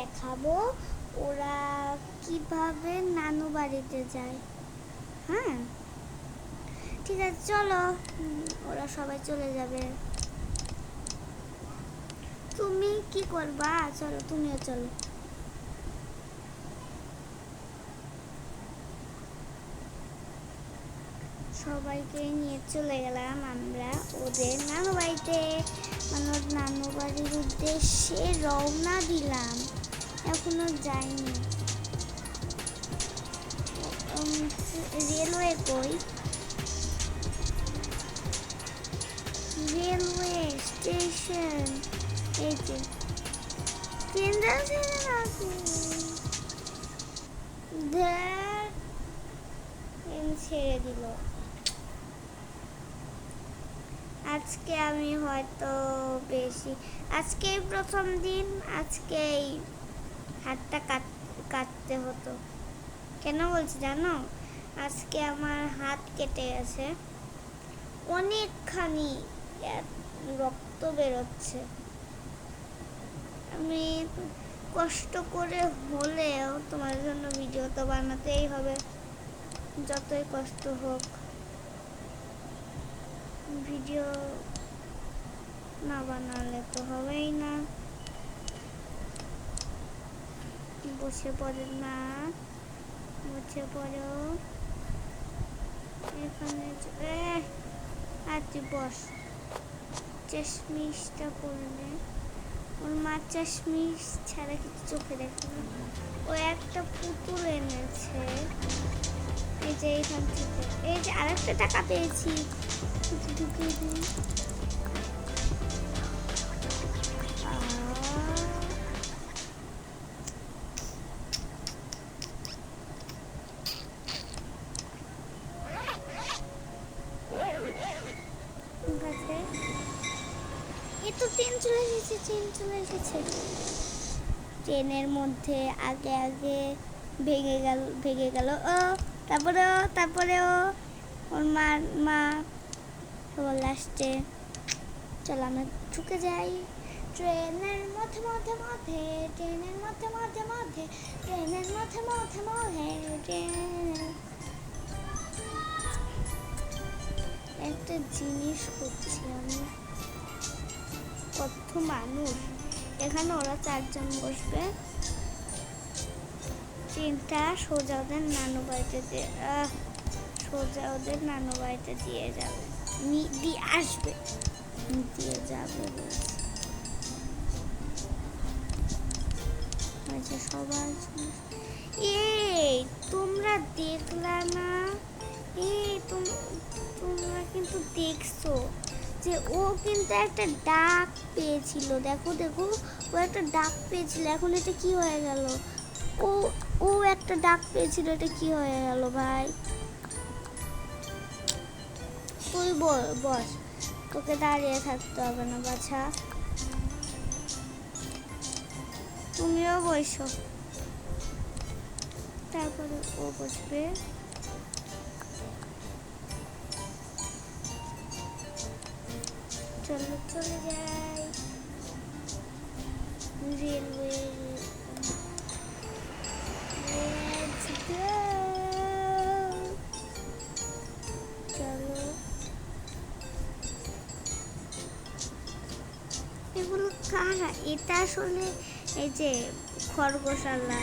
দেখাবো ওরা কিভাবে নানু বাড়িতে যায়। হ্যাঁ ঠিক আছে চলো, ওরা সবাই চলে যাবে। তুমি কি করবা? চলো তুমিও চলো। সবাইকে নিয়ে চলে গেলাম আমরা ওদের নানু বাড়িতে। মানে নানু বাড়ির উদ্দেশ্যে রওনা দিলাম, এখনো যাইনি। রেলওয়ে কই? রেলওয়ে স্টেশন এই যে। ট্রেন যাচ্ছে নাকি? ট্রেন ছেড়ে দিল। আজকে আমি হয়তো বেশি, আজকেই প্রথম দিন, আজকেই হাতটা কাটতে হতো। কেন বলছি জানো? আজকে আমার হাত কেটে গেছে অনেকখানি, রক্ত বেরোচ্ছে। আমি কষ্ট করে হলেও তোমার জন্য ভিডিও তো বানাতেই হবে, যতই কষ্ট হোক। ভিডিও না বানালে তো হবেই না। বসে পড়ে না, বসে পড়ো এখানে। আর তুই বস, চশমিশটা পরলে। ওর মা চশমিশ ছাড়া কিছু চোখে দেখে না। ও একটা পুতুল এনেছে, এই যে এইখান থেকে। এই যে আরেকটা টাকা পেয়েছি, ঢুকিয়ে দিই। ট্রেন চলে এসেছে, ট্রেন চলে এসেছে। ট্রেনের মধ্যে আগে আগে ভেঙে গেল ও। তারপরেও ওর মা সবার লাস্টে। চলো আমরা ঢুকে যাই ট্রেনের মধ্যে মধ্যে মধ্যে, ট্রেনের মধ্যে মধ্যে মধ্যে, ট্রেনের মধ্যে মধ্যে মধ্যে। একটা জিনিস করছি আমি, কত মানুষ এখানে। ওরা 4 জন বসবে। ট্রেনটা সোজা ওদের নানু বাড়িতে দিয়ে যাবে, দিয়ে আসবে, দিয়ে যাবে। সবাই এই তোমরা দেখলা না? এই তোমরা কিন্তু দেখছো যে ও কিন্তু একটা ডাক পেয়েছিল। দেখো দেখো, ও একটা ডাক পেয়েছিল। এখন এটা কি হয়ে গেল? ও ও একটা ডাক পেয়েছিল, এটা কি হয়ে গেল ভাই? তুই বস, তোকে দাঁড়িয়ে থাকতে হবে না বাছা, তুমিও বসো। তারপরে ও বসবে। চলো চলে যাই রেলওয়ে। চলো, এগুলো কারা? এটা আসলে এই যে খরগোশ আল্লাহ।